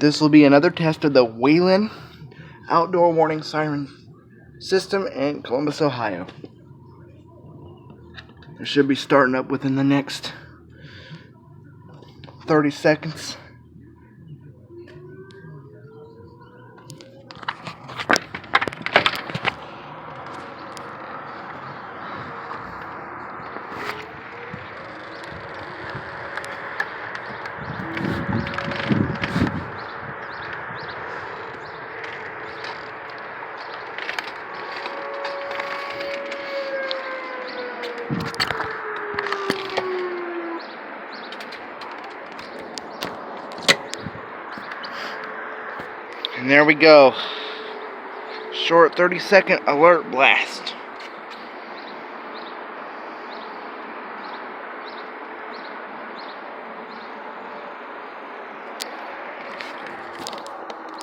This will be another test of the Whelen outdoor warning siren system in Columbus, Ohio. It should be starting up within the next 30 seconds. And there we go. Short 30-second alert blast.